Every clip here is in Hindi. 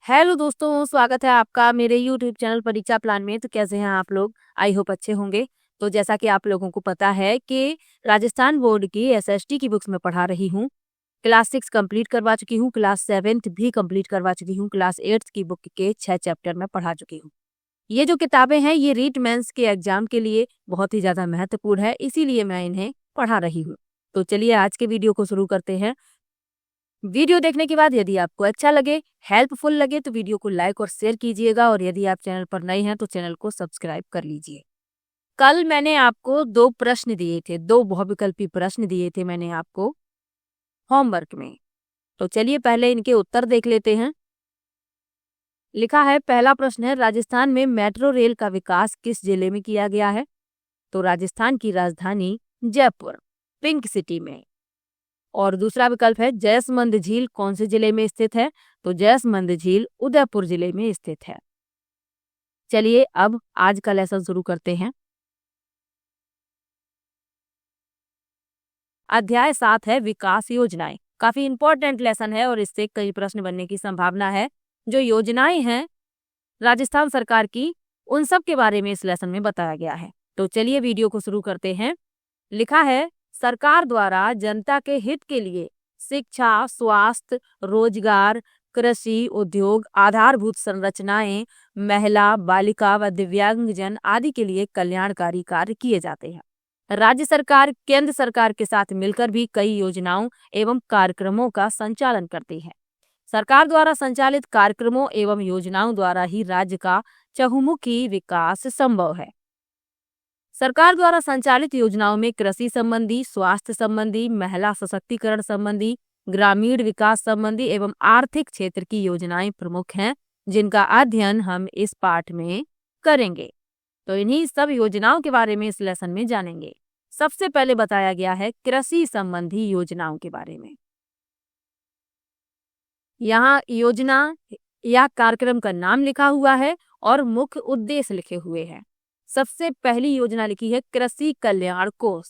हेलो दोस्तों, स्वागत है आपका मेरे यूट्यूब चैनल परीक्षा प्लान में। तो कैसे हैं आप लोग? आई होप अच्छे होंगे। तो जैसा कि आप लोगों को पता है कि राजस्थान बोर्ड की एसएसटी की बुक्स में पढ़ा रही हूँ। क्लास 6 कंप्लीट करवा चुकी हूँ, क्लास 7 भी कंप्लीट करवा चुकी हूँ, क्लास 8 की बुक के 6 चैप्टर में पढ़ा चुकी हूँ। ये जो किताबें हैं ये रीट मेंस के एग्जाम के लिए बहुत ही ज़्यादा महत्वपूर्ण है, इसीलिए मैं इन्हें पढ़ा रही हूँ। तो चलिए आज के वीडियो को शुरू करते हैं। वीडियो देखने के बाद यदि आपको अच्छा लगे, हेल्पफुल लगे तो वीडियो को लाइक और शेयर कीजिएगा और यदि आप चैनल पर नए हैं तो चैनल को सब्सक्राइब कर लीजिए। कल मैंने आपको 2 प्रश्न दिए थे, 2 बहुविकल्पी प्रश्न दिए थे मैंने आपको होमवर्क में। तो चलिए पहले इनके उत्तर देख लेते हैं। लिखा है, पहला प्रश्न है, राजस्थान में मेट्रो रेल का विकास किस जिले में किया गया है? तो राजस्थान की राजधानी जयपुर, पिंक सिटी में। और दूसरा विकल्प है, जयसमंद झील कौन से जिले में स्थित है? तो जयसमंद झील उदयपुर जिले में स्थित है। चलिए अब आज का लेसन शुरू करते हैं। अध्याय 7 है विकास योजनाएं। काफी इंपॉर्टेंट लेसन है और इससे कई प्रश्न बनने की संभावना है। जो योजनाएं हैं राजस्थान सरकार की, उन सब के बारे में इस लेसन में बताया गया है। तो चलिए वीडियो को शुरू करते हैं। लिखा है, सरकार द्वारा जनता के हित के लिए शिक्षा, स्वास्थ्य, रोजगार, कृषि, उद्योग, आधारभूत संरचनाएं, महिला, बालिका व दिव्यांगजन आदि के लिए कल्याणकारी कार्य किए जाते हैं। राज्य सरकार केंद्र सरकार के साथ मिलकर भी कई योजनाओं एवं कार्यक्रमों का संचालन करती है। सरकार द्वारा संचालित कार्यक्रमों एवं योजनाओं द्वारा ही राज्य का चहुमुखी विकास संभव है। सरकार द्वारा संचालित योजनाओं में कृषि संबंधी, स्वास्थ्य संबंधी, महिला सशक्तिकरण संबंधी, ग्रामीण विकास संबंधी एवं आर्थिक क्षेत्र की योजनाएं प्रमुख हैं, जिनका अध्ययन हम इस पाठ में करेंगे। तो इन्हीं सब योजनाओं के बारे में इस लेसन में जानेंगे। सबसे पहले बताया गया है कृषि संबंधी योजनाओं के बारे में। यहाँ योजना या कार्यक्रम का नाम लिखा हुआ है और मुख्य उद्देश्य लिखे हुए हैं। सबसे पहली योजना लिखी है कृषि कल्याण कोष।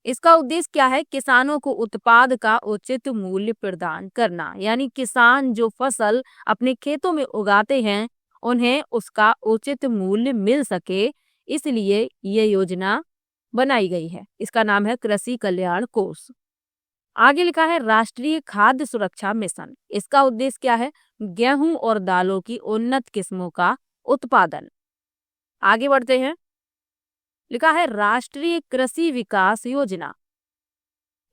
इसका उद्देश्य क्या है? किसानों को उत्पाद का उचित मूल्य प्रदान करना, यानी किसान जो फसल अपने खेतों में उगाते हैं उन्हें उसका उचित मूल्य मिल सके, इसलिए ये योजना बनाई गई है। इसका नाम है कृषि कल्याण कोष। आगे लिखा है राष्ट्रीय खाद्य सुरक्षा मिशन। इसका उद्देश्य क्या है? गेहूं और दालों की उन्नत किस्मों का उत्पादन। आगे बढ़ते हैं। लिखा है राष्ट्रीय कृषि विकास योजना।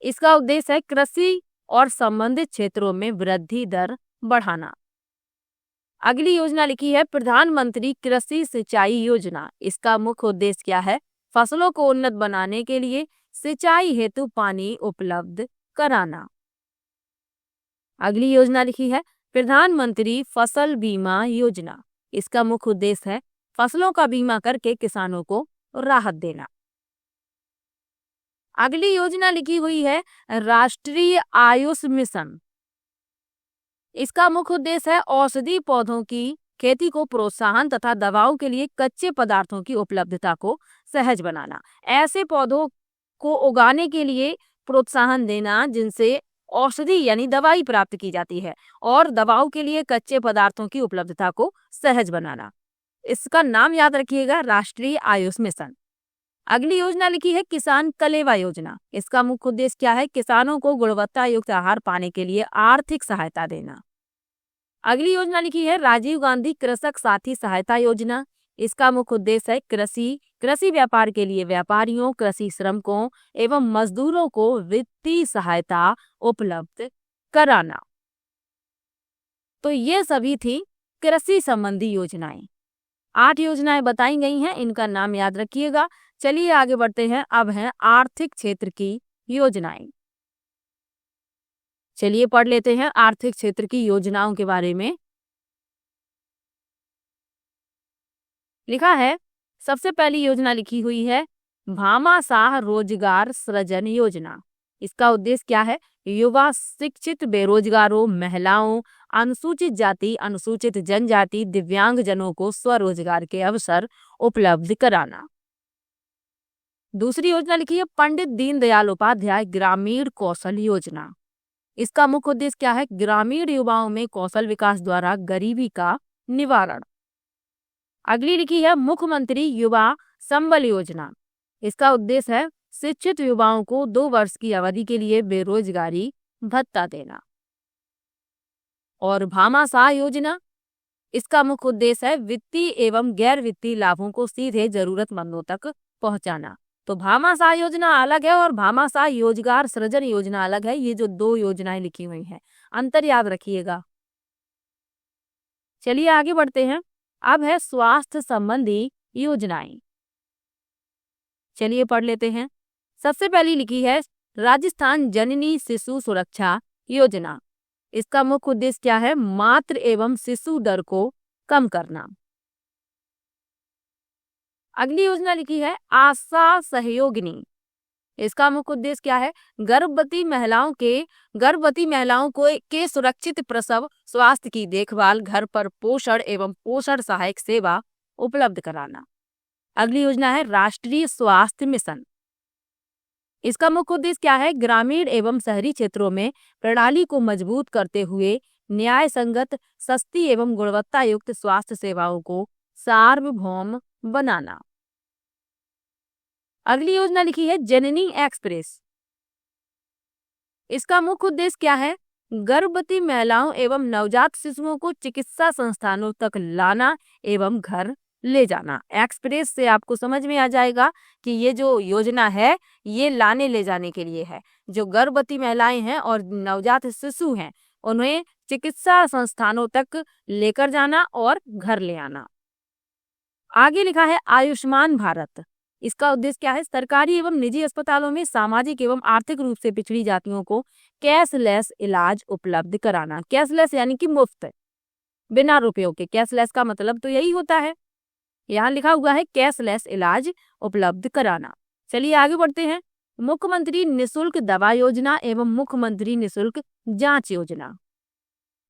इसका उद्देश्य है कृषि और संबंधित क्षेत्रों में वृद्धि दर बढ़ाना। अगली योजना लिखी है प्रधानमंत्री कृषि सिंचाई योजना। इसका मुख्य उद्देश्य क्या है? फसलों को उन्नत बनाने के लिए सिंचाई हेतु पानी उपलब्ध कराना। अगली योजना लिखी है प्रधानमंत्री फसल बीमा योजना। इसका मुख्य उद्देश्य है फसलों का बीमा करके किसानों को राहत देना। अगली योजना लिखी हुई है राष्ट्रीय आयुष मिशन। इसका मुख्य उद्देश्य है औषधि पौधों की खेती को प्रोत्साहन तथा दवाओं के लिए कच्चे पदार्थों की उपलब्धता को सहज बनाना। ऐसे पौधों को उगाने के लिए प्रोत्साहन देना जिनसे औषधि यानी दवाई प्राप्त की जाती है और दवाओं के लिए कच्चे पदार्थों की उपलब्धता को सहज बनाना। इसका नाम याद रखिएगा, राष्ट्रीय आयुष मिशन। अगली योजना लिखी है किसान कलेवा योजना। इसका मुख्य उद्देश्य क्या है? किसानों को गुणवत्ता युक्त आहार पाने के लिए आर्थिक सहायता देना। अगली योजना लिखी है राजीव गांधी कृषक साथी सहायता योजना। इसका मुख्य उद्देश्य है कृषि व्यापार के लिए व्यापारियों, कृषि श्रमिकों एवं मजदूरों को वित्तीय सहायता उपलब्ध कराना। तो ये सभी थी कृषि संबंधी योजनाएं। 8 योजनाएं बताई गई हैं, इनका नाम याद रखिएगा। चलिए आगे बढ़ते हैं। अब है आर्थिक क्षेत्र की योजनाएं। चलिए पढ़ लेते हैं आर्थिक क्षेत्र की योजनाओं के बारे में। लिखा है सबसे पहली योजना लिखी हुई है भामाशाह रोजगार सृजन योजना। इसका उद्देश्य क्या है? युवा, शिक्षित बेरोजगारों, महिलाओं, अनुसूचित जाति, अनुसूचित जनजाति, दिव्यांग जनों को स्वरोजगार के अवसर उपलब्ध कराना। दूसरी योजना लिखी है पंडित दीनदयाल उपाध्याय ग्रामीण कौशल योजना। इसका मुख्य उद्देश्य क्या है? ग्रामीण युवाओं में कौशल विकास द्वारा गरीबी का निवारण। अगली लिखी है मुख्यमंत्री युवा संबल योजना। इसका उद्देश्य है शिक्षित युवाओं को 2 वर्ष की अवधि के लिए बेरोजगारी भत्ता देना। और भामाशाह योजना, इसका मुख्य उद्देश्य है वित्तीय एवं गैर वित्तीय लाभों को सीधे जरूरतमंदों तक पहुंचाना। तो भामाशाह योजना अलग है और भामाशाह रोजगार सृजन योजना अलग है। ये जो 2 योजनाएं लिखी हुई हैं, अंतर याद रखिएगा। चलिए आगे बढ़ते हैं। अब है स्वास्थ्य संबंधी योजनाएं। चलिए पढ़ लेते हैं। सबसे पहली लिखी है राजस्थान जननी शिशु सुरक्षा योजना। इसका मुख्य उद्देश्य क्या है? मातृ एवं शिशु दर को कम करना। अगली योजना लिखी है आशा सहयोगिनी। इसका मुख्य उद्देश्य क्या है? गर्भवती महिलाओं को के सुरक्षित प्रसव, स्वास्थ्य की देखभाल, घर पर पोषण एवं पोषण सहायक सेवा उपलब्ध कराना। अगली योजना है राष्ट्रीय स्वास्थ्य मिशन। इसका मुख्य उद्देश्य क्या है? ग्रामीण एवं शहरी क्षेत्रों में प्रणाली को मजबूत करते हुए न्याय संगत, सस्ती एवं गुणवत्ता युक्त स्वास्थ्य सेवाओं को सार्वभौम बनाना। अगली योजना लिखी है जननी एक्सप्रेस। इसका मुख्य उद्देश्य क्या है? गर्भवती महिलाओं एवं नवजात शिशुओं को चिकित्सा संस्थानों तक लाना एवं घर ले जाना। एक्सप्रेस से आपको समझ में आ जाएगा कि ये जो योजना है ये लाने ले जाने के लिए है। जो गर्भवती महिलाएं हैं और नवजात शिशु हैं उन्हें चिकित्सा संस्थानों तक लेकर जाना और घर ले आना। आगे लिखा है आयुष्मान भारत। इसका उद्देश्य क्या है? सरकारी एवं निजी अस्पतालों में सामाजिक एवं आर्थिक रूप से पिछड़ी जातियों को कैशलेस इलाज उपलब्ध कराना। कैशलेस यानी कि मुफ्त, बिना रुपयों के। कैशलेस का मतलब तो यही होता है। यहाँ लिखा हुआ है कैशलेस इलाज उपलब्ध कराना। चलिए आगे बढ़ते हैं। मुख्यमंत्री निशुल्क दवा योजना एवं मुख्यमंत्री निशुल्क जांच योजना।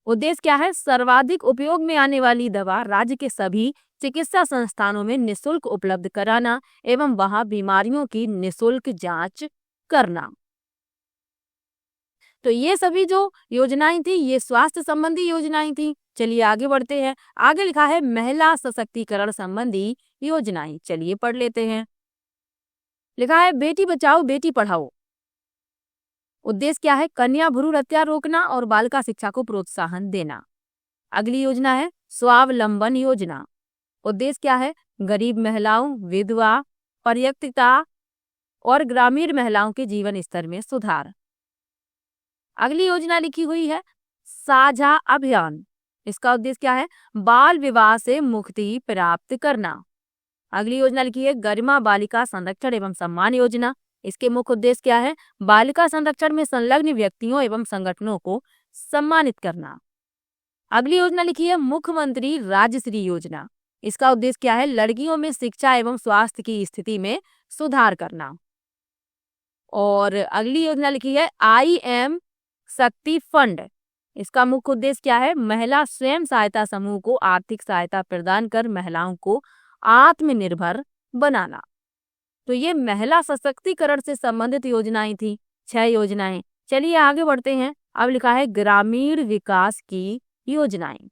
उद्देश्य क्या है? सर्वाधिक उपयोग में आने वाली दवा राज्य के सभी चिकित्सा संस्थानों में निशुल्क उपलब्ध कराना एवं वहां बीमारियों की निशुल्क जांच करना। तो ये सभी जो योजनाएं थी ये स्वास्थ्य संबंधी योजनाएं थी। चलिए आगे बढ़ते हैं। आगे लिखा है महिला सशक्तिकरण संबंधी योजनाएं। चलिए पढ़ लेते हैं। लिखा है बेटी बचाओ बेटी पढ़ाओ। उद्देश्य क्या है? कन्या भ्रूण हत्या रोकना और बालिका शिक्षा को प्रोत्साहन देना। अगली योजना है स्वावलंबन योजना। उद्देश्य क्या है? गरीब महिलाओं, विधवा, परित्यक्ता और ग्रामीण महिलाओं के जीवन स्तर में सुधार। अगली योजना लिखी हुई है साझा अभियान। इसका उद्देश्य क्या है? बाल विवाह से मुक्ति प्राप्त करना। अगली योजना लिखी है गरिमा बालिका संरक्षण एवं सम्मान योजना। इसके मुख्य उद्देश्य क्या है? बालिका संरक्षण में संलग्न व्यक्तियों एवं संगठनों को सम्मानित करना। अगली योजना लिखी है मुख्यमंत्री राजश्री योजना। इसका उद्देश्य क्या है? लड़कियों में शिक्षा एवं स्वास्थ्य की स्थिति में सुधार करना। और अगली योजना लिखी है IM शक्ति फंड। इसका मुख्य उद्देश्य क्या है? महिला स्वयं सहायता समूह को आर्थिक सहायता प्रदान कर महिलाओं को आत्मनिर्भर बनाना। तो ये महिला सशक्तिकरण से संबंधित योजनाएं थी, 6 योजनाएं। चलिए आगे बढ़ते हैं। अब लिखा है ग्रामीण विकास की योजनाएं।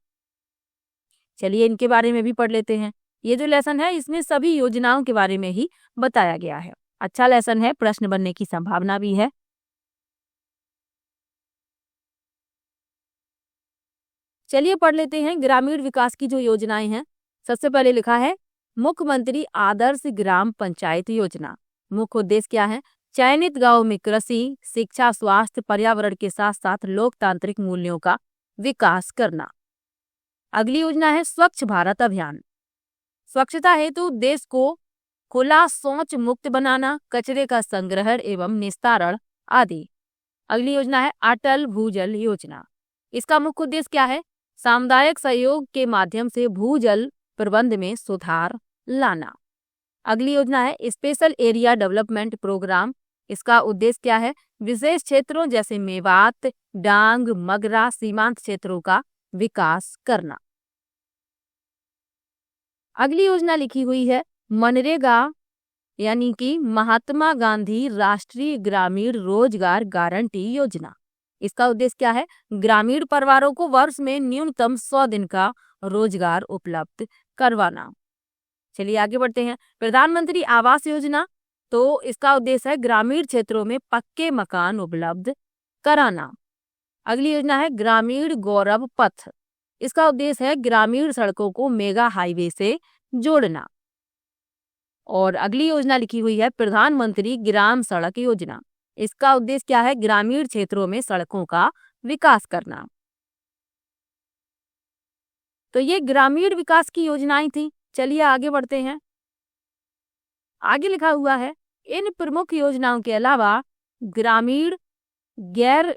चलिए इनके बारे में भी पढ़ लेते हैं। ये जो लेसन है इसमें सभी योजनाओं के बारे में ही बताया गया है। अच्छा लेसन है, प्रश्न बनने की संभावना भी है। चलिए पढ़ लेते हैं ग्रामीण विकास की जो योजनाएं हैं। सबसे पहले लिखा है मुख्यमंत्री आदर्श ग्राम पंचायत योजना। मुख्य उद्देश्य क्या है? चयनित गांव में कृषि, शिक्षा, स्वास्थ्य, पर्यावरण के साथ साथ लोकतांत्रिक मूल्यों का विकास करना। अगली योजना है स्वच्छ भारत अभियान। स्वच्छता हेतु देश को खुला शौच मुक्त बनाना, कचरे का संग्रहण एवं निस्तारण आदि। अगली योजना है अटल भूजल योजना। इसका मुख्य उद्देश्य क्या है? सामुदायिक सहयोग के माध्यम से भूजल प्रबंध में सुधार लाना। अगली योजना है स्पेशल एरिया डेवलपमेंट प्रोग्राम। इसका उद्देश्य क्या है? विशेष क्षेत्रों जैसे मेवात, डांग, मगरा, सीमांत क्षेत्रों का विकास करना। अगली योजना लिखी हुई है मनरेगा यानी कि महात्मा गांधी राष्ट्रीय ग्रामीण रोजगार गारंटी योजना। इसका उद्देश्य क्या है? ग्रामीण परिवारों को वर्ष में न्यूनतम 100 दिन का रोजगार उपलब्ध करवाना। चलिए आगे बढ़ते हैं। प्रधानमंत्री आवास योजना, तो इसका उद्देश्य है ग्रामीण क्षेत्रों में पक्के मकान उपलब्ध कराना। अगली योजना है ग्रामीण गौरव पथ। इसका उद्देश्य है ग्रामीण सड़कों को मेगा हाईवे से जोड़ना। और अगली योजना लिखी हुई है प्रधानमंत्री ग्राम सड़क योजना। इसका उद्देश्य क्या है? ग्रामीण क्षेत्रों में सड़कों का विकास करना। तो ये ग्रामीण विकास की योजनाएं थी। चलिए आगे बढ़ते हैं। आगे लिखा हुआ है इन प्रमुख योजनाओं के अलावा ग्रामीण गैर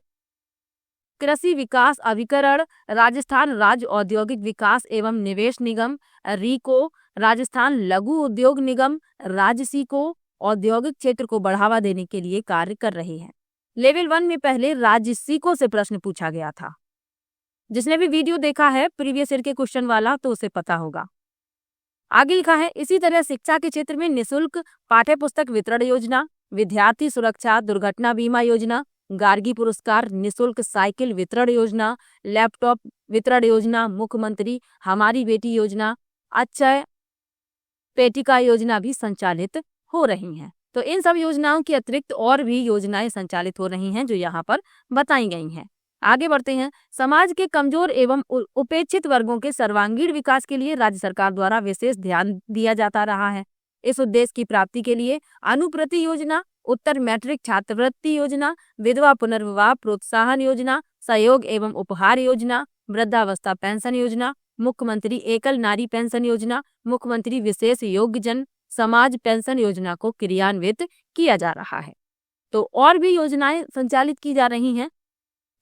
कृषि विकास अभिकरण, राजस्थान राज्य औद्योगिक विकास एवं निवेश निगम रीको, राजस्थान लघु उद्योग निगम राजसी को औद्योगिक क्षेत्र को बढ़ावा देने के लिए कार्य कर रही है। लेवल 1 में पहले राजसी को से प्रश्न पूछा गया था। जिसने भी वीडियो देखा है प्रीवियस ईयर के क्वेश्चन वाला तो उसे पता होगा। आगे लिखा है इसी तरह शिक्षा के क्षेत्र में निःशुल्क पाठ्य पुस्तक वितरण योजना, विद्यार्थी सुरक्षा दुर्घटना बीमा योजना, गार्गी पुरस्कार, निःशुल्क साइकिल वितरण योजना, लैपटॉप वितरण योजना, मुख्यमंत्री हमारी बेटी योजना, अक्षय पेटिका योजना भी संचालित हो रही हैं। तो इन सब योजनाओं के अतिरिक्त और भी योजनाएं संचालित हो रही हैं जो यहाँ पर बताई गई हैं। आगे बढ़ते हैं। समाज के कमजोर एवं उपेक्षित वर्गों के सर्वांगीण विकास के लिए राज्य सरकार द्वारा विशेष ध्यान दिया जाता रहा है। इस उद्देश्य की प्राप्ति के लिए अनुप्रति योजना, उत्तर मैट्रिक छात्रवृत्ति योजना, विधवा पुनर्विवाह प्रोत्साहन योजना, सहयोग एवं उपहार योजना, वृद्धावस्था पेंशन योजना, मुख्यमंत्री एकल नारी पेंशन योजना, मुख्यमंत्री विशेष योग्यजन समाज पेंशन योजना को क्रियान्वित किया जा रहा है। तो और भी योजनाएं संचालित की जा रही हैं।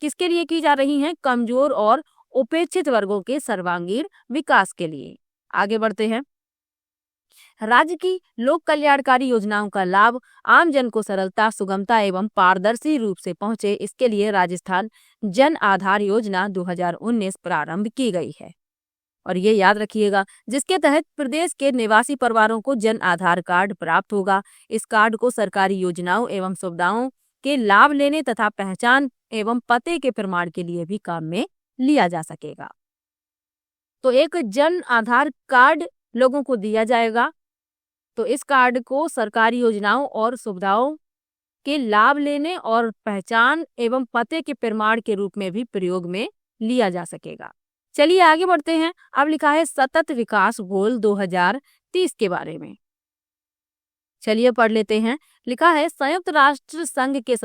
किसके लिए की जा रही हैं? कमजोर और उपेक्षित वर्गों के सर्वांगीण विकास के लिए। आगे बढ़ते हैं। राज्य की लोक कल्याणकारी योजनाओं का लाभ आम जन को सरलता, सुगमता एवं पारदर्शी रूप से पहुंचे, इसके लिए राजस्थान जन आधार योजना 2019 प्रारंभ की गई है। और ये याद रखिएगा, जिसके तहत प्रदेश के निवासी परिवारों को जन आधार कार्ड प्राप्त होगा। इस कार्ड को सरकारी योजनाओं एवं सुविधाओं के लाभ लेने तथा पहचान एवं पते के प्रमाण के लिए भी काम में लिया जा सकेगा। तो एक जन आधार कार्ड लोगों को दिया जाएगा। तो इस कार्ड को सरकारी योजनाओं और सुविधाओं के लाभ लेने और पहचान एवं पते के प्रमाण के रूप में भी प्रयोग में लिया जा सकेगा। चलिए आगे बढ़ते हैं। अब लिखा है सतत विकास गोल 2030 के बारे में। चलिए पढ़ लेते हैं। लिखा है संयुक्त राष्ट्र संघ के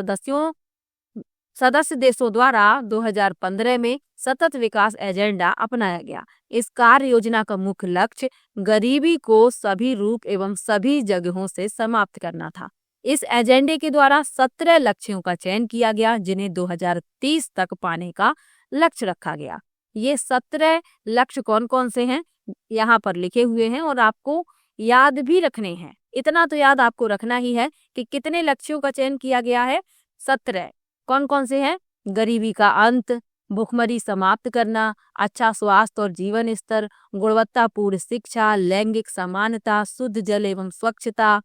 सदस्य देशों द्वारा 2015 में सतत विकास एजेंडा अपनाया गया। इस कार्य योजना का मुख्य लक्ष्य गरीबी को सभी रूप एवं सभी जगहों से समाप्त करना था। इस एजेंडे के द्वारा 17 लक्ष्यों का चयन किया गया जिन्हें 2030 तक पाने का लक्ष्य रखा गया। ये 17 लक्ष्य कौन कौन से हैं यहाँ पर लिखे हुए हैं और आपको याद भी रखने हैं। इतना तो याद आपको रखना ही है कि कितने लक्ष्यों का चयन किया गया है। 17 कौन कौन से हैं? गरीबी का अंत, भूखमरी समाप्त करना, अच्छा स्वास्थ्य और जीवन स्तर, गुणवत्तापूर्ण शिक्षा, लैंगिक समानता, शुद्ध जल एवं स्वच्छता।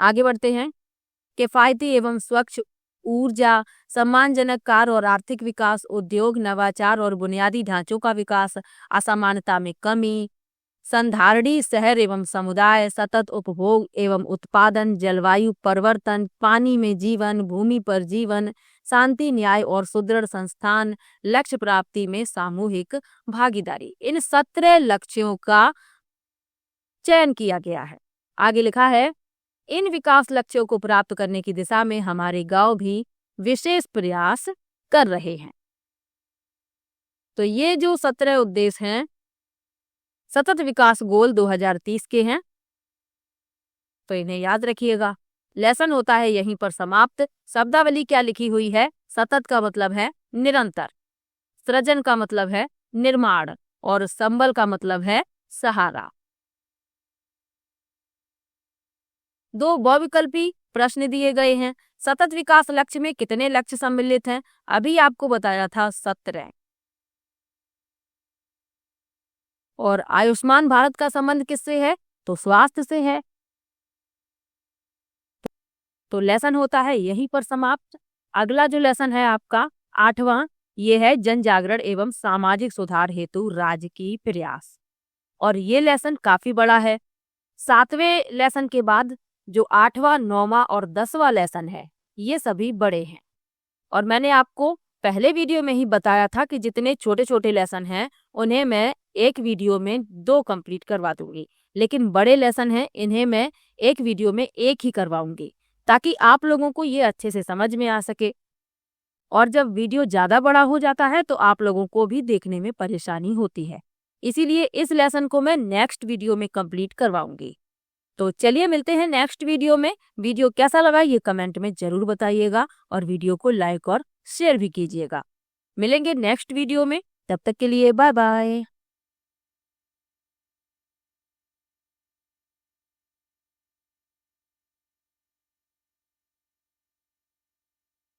आगे बढ़ते हैं। किफायती एवं स्वच्छ ऊर्जा, सम्मानजनक कार्य और आर्थिक विकास, उद्योग, नवाचार और बुनियादी ढांचों का विकास, असमानता में कमी, संधारणी शहर एवं समुदाय, सतत उपभोग एवं उत्पादन, जलवायु परिवर्तन, पानी में जीवन, भूमि पर जीवन, शांति, न्याय और सुदृढ़ संस्थान, लक्ष्य प्राप्ति में सामूहिक भागीदारी। इन 17 लक्ष्यों का चयन किया गया है। आगे लिखा है इन विकास लक्ष्यों को प्राप्त करने की दिशा में हमारे गांव भी विशेष प्रयास कर रहे हैं। तो ये जो 17 उद्देश्य हैं सतत विकास गोल 2030 के हैं, तो इन्हें याद रखिएगा। लेसन होता है यहीं पर समाप्त। शब्दावली क्या लिखी हुई है? सतत का मतलब है निरंतर, सृजन का मतलब है निर्माण और संबल का मतलब है सहारा। 2 बहुविकल्पी प्रश्न दिए गए हैं। सतत विकास लक्ष्य में कितने लक्ष्य सम्मिलित हैं? अभी आपको बताया था 17। और आयुष्मान भारत का संबंध किससे है? तो स्वास्थ्य से है। तो लेसन होता है यहीं पर समाप्त। अगला जो लेसन है आपका 8वां, ये है जन जागरण एवं सामाजिक सुधार हेतु राजकीय प्रयास, और ये लेसन काफी बड़ा है। 7वें लेसन के बाद जो 8वां, 9वां और 10वां लेसन है, ये सभी बड़े हैं। और मैंने आपको पहले वीडियो में ही बताया था कि जितने छोटे छोटे लेसन हैं उन्हें मैं एक वीडियो में 2 कंप्लीट करवा दूंगी, लेकिन बड़े लेसन हैं इन्हें मैं एक वीडियो में 1 ही करवाऊंगी, ताकि आप लोगों को ये अच्छे से समझ में आ सके। और जब वीडियो ज़्यादा बड़ा हो जाता है तो आप लोगों को भी देखने में परेशानी होती है, इसीलिए इस लेसन को मैं नेक्स्ट वीडियो में कंप्लीट करवाऊंगी। तो चलिए मिलते हैं नेक्स्ट वीडियो में। वीडियो कैसा लगा ये कमेंट में ज़रूर बताइएगा और वीडियो को लाइक और शेयर भी कीजिएगा। मिलेंगे नेक्स्ट वीडियो में, तब तक के लिए बाय बाय।